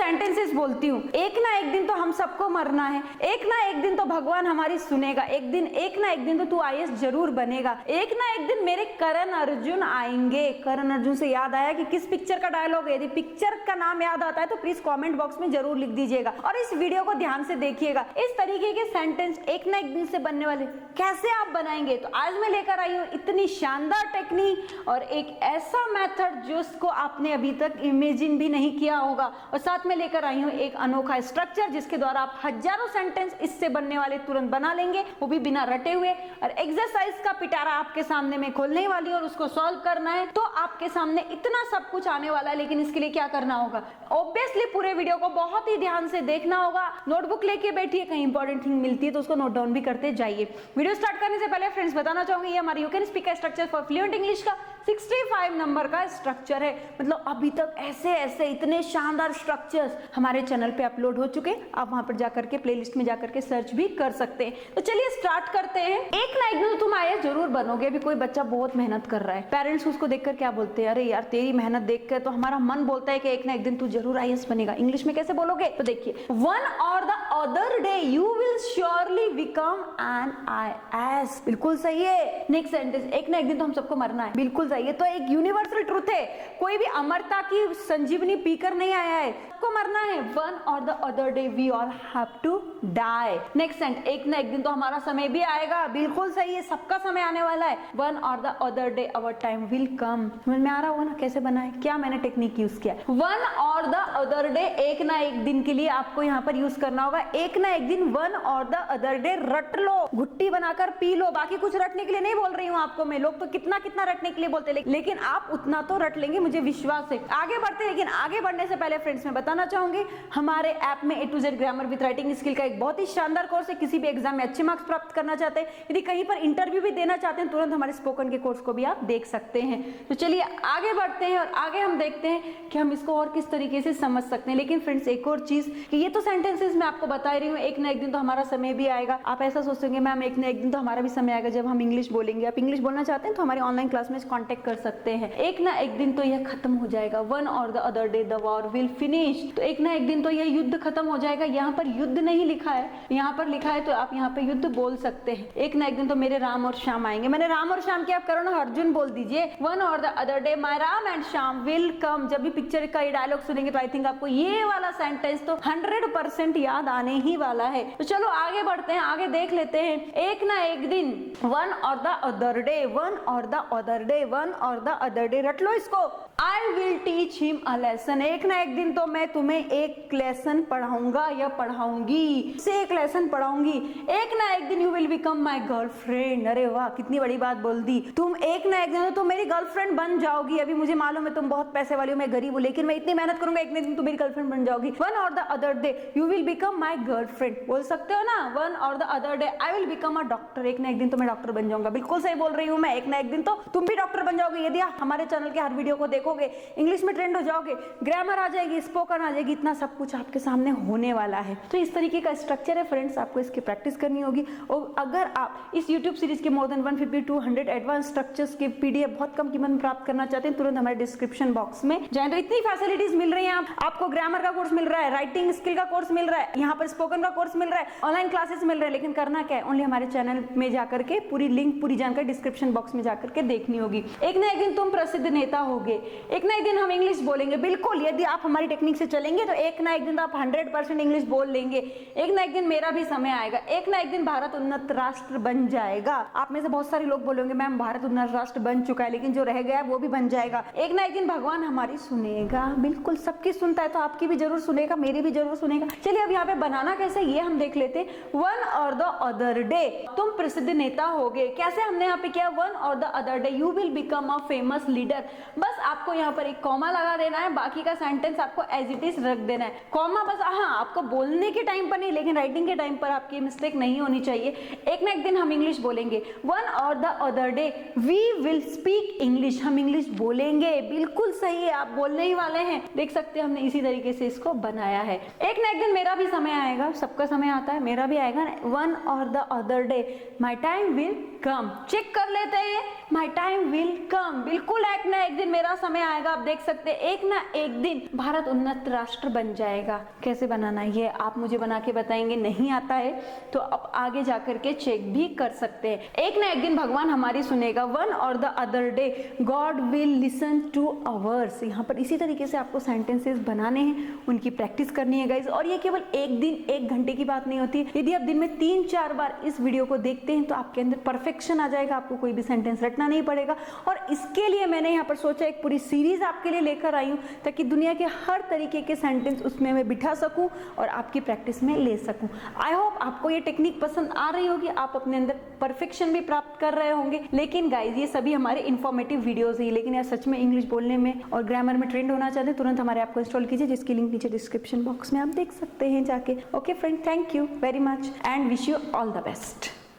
Sentences बोलती हूँ, एक ना एक दिन तो हम सबको मरना है, एक ना एक दिन तो भगवान हमारी सुनेगा, एक ना एक दिन तो तू आईएएस जरूर बनेगा, एक ना एक दिन मेरे करण अर्जुन आएंगे। करण अर्जुन से याद आया कि किस पिक्चर का डायलॉग है? यदि पिक्चर का नाम याद आता है तो प्लीज कमेंट बॉक्स में जरूर लिख दीजिएगा और इस वीडियो को ध्यान से देखिएगा। इस तरीके के सेंटेंस एक ना एक दिन से बनने वाले कैसे आप बनाएंगे? तो आज मैं लेकर आई हूँ इतनी शानदार टेक्निक और एक ऐसा मेथड जिसको आपने अभी तक इमेजिन भी नहीं किया होगा, और साथ में लेकर आई हूँ एक अनोखा स्ट्रक्चर जिसके द्वारा आप हजारों सेंटेंस इससे बनने वाले तुरंत बना लेंगे, वो भी बिना रटे हुए। और एक्सरसाइज का पिटारा आपके सामने में खोलने वाली और उसको सॉल्व करना है तो आपके सामने इतना सब कुछ आने वाला है। लेकिन इसके लिए क्या करना होगा? ऑब्वियसली पूरे वीडियो को बहुत ही ध्यान से देखना होगा। नोटबुक लेके बैठिए, कहीं इंपॉर्टेंट थिंग मिलती है तो उसको नोट डाउन भी करते जाइए। वीडियो स्टार्ट करने से पहले फ्रेंड्स बताना चाहूंगी, ये हमारी you can speak structure for fluent English का 65 नंबर का स्ट्रक्चर है। मतलब अभी तक ऐसे ऐसे इतने शानदार स्ट्रक्चर्स हमारे चैनल पे अपलोड हो चुके हैं, आप वहां पर जाकर के प्लेलिस्ट में जाकर के सर्च भी कर सकते हैं। तो चलिए स्टार्ट करते हैं। एक ना एक दिन तो तुम आईएएस जरूर बनोगे। अभी कोई बच्चा बहुत मेहनत कर रहा है, पेरेंट्स उसको देखकर क्या बोलते हैं? अरे यार तेरी मेहनत देख कर तो हमारा मन बोलता है कि एक ना एक दिन तू जरूर आईएएस बनेगा। इंग्लिश में कैसे बोलोगे? तो देखिए, one or the other day you will surely become an IAS. बिल्कुल सही है। नेक्स्ट सेंटेंस, एक ना एक दिन तो हम सबको मरना है। बिल्कुल सही है। तो एक यूनिवर्सल ट्रूथ है, कोई भी अमरता की संजीवनी पीकर नहीं आया है, सबको मरना है। One or the other day we all have to die. Next sentence, एक ना एक दिन तो हमारा समय भी आएगा। बिल्कुल सही है, सबका समय आने वाला है। One or the other day our time will कम। समझ में आ रहा होगा ना कैसे बना है? क्या मैंने टेक्निक यूज किया? One or the other day, एक ना एक दिन के लिए आपको यहाँ पर यूज करना होगा। एक ना एक दिन, one or the other day रट लो, घुट्टी बनाकर पी लो। बाकी कुछ रटने के लिए नहीं बोल रही हूँ आपको मैं, लोग तो कितना कितना रटने के लिए बोलते हैं, लेकिन आप उतना तो रट लेंगे, मुझे विश्वास है। आगे बढ़ते हैं, लेकिन आगे बढ़ने से पहले फ्रेंड्स मैं बताना चाहूंगी, हमारे ऐप में A to Z grammar with writing skill का एक बहुत ही शानदार कोर्स है। किसी भी एग्जाम में अच्छे मार्क्स प्राप्त करना चाहते हैं, यदि कहीं पर इंटरव्यू भी देना चाहते हैं, तुरंत हमारे स्पोकन के कोर्स को भी आप देख सकते हैं। तो चलिए आगे बढ़ते हैं और आगे हम देखते हैं कि हम इसको और किस तरीके से समझ सकते हैं। लेकिन फ्रेंड्स एक और चीज कि ये तो सेंटेंसेस मैं आपको बता रही हूँ, एक ना एक दिन तो हमारा समय भी आएगा। आप ऐसा सोचेंगे मैम एक ना एक दिन तो हमारा भी समय आएगा जब हम इंग्लिश बोलेंगे। आप इंग्लिश बोलना चाहते हैं तो हमारी ऑनलाइन क्लास में कांटेक्ट कर सकते हैं। एक ना एक दिन तो यह खत्म हो जाएगा। One or the other day the war will finish. तो एक ना एक दिन तो यह युद्ध खत्म हो जाएगा। यहाँ पर युद्ध नहीं लिखा है, यहाँ पर लिखा है तो आप यहाँ पे युद्ध बोल सकते हैं। एक ना एक दिन तो मेरे राम और श्याम आएंगे। मैंने राम और श्याम की आप करो ना, अर्जुन बोल दीजिए। One or the other day my Ram and Shyam will come. जब भी पिक्चर का ये डायलॉग सुनेंगे तो आई थिंक आपको ये वाला सेंटेंस तो 100% याद आने ही वाला है। तो चलो आगे बढ़ते हैं, आगे देख लेते हैं। एक ना एक दिन, one or the other day, one or the other day, one or the other day, रट लो इसको। I will teach him a lesson. एक ना एक दिन तो मैं तुम्हें एक लेसन पढ़ाऊंगा या पढ़ाऊंगी, से एक लेसन पढ़ाऊंगी। एक ना एक दिन you will become my girlfriend. अरे वाह, कितनी बड़ी बात बोल दी। तुम एक ना एक दिन तो तुम मेरी गर्लफ्रेंड बन जाओगी। अभी मुझे मालूम है तुम बहुत पैसे वाली हो, मैं गरीब हूँ, लेकिन मैं इतनी मेहनत करूंगा, एक ना एक दिन तुम मेरी गर्लफ्रेंड बन जाओगी। One or the other day you will become my girlfriend. बोल सकते हो ना, one or the other day I will become a doctor. एक ना एक दिन तो मैं डॉक्टर बन जाऊंगा। बिल्कुल सही बोल रही हूँ मैं, एक ना एक दिन तो तुम भी डॉक्टर बन जाओगे। यदि आप हमारे चैनल के हर वीडियो को देखोगे, इंग्लिश में ट्रेंड हो जाओगे, ग्रामर आ जाएगी, स्पोकन आ जाएगी, इतना सब कुछ आपके सामने होने वाला है। तो इस तरीके का स्ट्रक्चर है फ्रेंड्स, आपको इसकी प्रैक्टिस करनी होगी। और अगर आप इस यूट्यूब सीरीज के मोर देन 150-200 एडवांस स्ट्रक्चर्स के PDF बहुत कम कीमत में प्राप्त करना चाहते हैं, तुरंत हमारे डिस्क्रिप्शन बॉक्स में जाएं। तो इतनी फैसिलिटीज मिल रही हैं, आपको ग्रामर का कोर्स मिल रहा है, राइटिंग स्किल का कोर्स मिल रहा है, यहाँ पर स्पोकन का कोर्स मिल रहा है, ऑनलाइन क्लासेस मिल रहे हैं। लेकिन करना क्या है? ओनली हमारे चैनल में जाकर के पूरी लिंक, पूरी जानकारी डिस्क्रिप्शन बॉक्स में जाकर के देखनी होगी। एक ना एक दिन तुम प्रसिद्ध नेता होगे, एक ना एक दिन हम इंग्लिश बोलेंगे। बिल्कुल, यदि आप हमारी टेक्निक से चलेंगे तो एक ना एक दिन तो आप 100% इंग्लिश बोल लेंगे। एक ना एक दिन मेरा भी समय आएगा। एक ना एक दिन भारत उन्नत राष्ट्र बन जाएगा। आप में से बहुत सारे लोग बोलेंगे मैम भारत उन्नत राष्ट्र बन चुका है, लेकिन जो रह गया वो भी बन जाएगा। एक ना एक दिन भगवान हमारी सुनेगा। बिल्कुल, सबकी सुनता है तो आपकी भी जरूर सुनेगा, मेरी भी जरूर सुनेगा। चलिए अब यहाँ पे बनाना कैसे ये हम देख लेते हैं। One or the other day तुम प्रसिद्ध नेता होगे। कैसे हमने यहाँ पे किया? One or the other day you will become a famous leader. बस आपको यहाँ पर एक कॉमा लगा देना है, बाकी का सेंटेंस आपको एज इट इज रख देना है। कॉमा बस, हाँ, आपको बोलने के टाइम पर नहीं, लेकिन राइटिंग के टाइम पर आपकी मिस्टेक नहीं होनी चाहिए। एक ना एक दिन हम इंग्लिश बोलेंगे। One or the other day we will speak English. हम इंग्लिश बोलेंगे। बिल्कुल सही है, आप बोलने ही वाले हैं। देख सकते हैं हमने इसी तरीके से इसको बनाया है। एक ना एक दिन मेरा भी समय आएगा, सबका समय आता है, मेरा भी आएगा। One or the other day my time will come. Check कर लेते हैं, माई टाइम विल कम। बिल्कुल एक ना एक दिन मेरा समय आएगा। आप देख सकते हैं एक ना एक दिन भारत उन्नत राष्ट्र बन जाएगा। कैसे बनाना है ये आप मुझे बना के बताएंगे, नहीं आता है तो आप आगे जाकर के चेक भी कर सकते हैं। एक ना एक दिन भगवान हमारी सुनेगा, one or the other day God will listen to ours. यहाँ पर इसी तरीके से आपको सेंटेंसेस बनाने हैं, उनकी प्रैक्टिस करनी है गाइज। और ये केवल एक दिन एक घंटे की बात नहीं होती। यदि आप दिन में 3-4 बार इस वीडियो को देखते हैं तो आपके अंदर परफेक्शन आ जाएगा, आपको कोई भी सेंटेंस रटना नहीं पड़ेगा। और इसके लिए मैंने यहाँ पर सोचा एक पूरी सीरीज आपके लिए लेकर आई हूँ, ताकि दुनिया के हर तरीके के सेंटेंस उसमें मैं बिठा सकूं और आपकी प्रैक्टिस में ले सकूं। आई होप आपको ये टेक्निक पसंद आ रही होगी, आप अपने अंदर परफेक्शन भी प्राप्त कर रहे होंगे। लेकिन गाइज ये सभी हमारे इन्फॉर्मेटिव वीडियोस ही, लेकिन यार सच में इंग्लिश बोलने में और ग्रामर में ट्रेंड होना चाहते हैं, तुरंत हमारे ऐप को इंस्टॉल कीजिए, जिसकी लिंक नीचे डिस्क्रिप्शन बॉक्स में आप देख सकते हैं जाके। Okay friend, thank you very much and wish you all the best.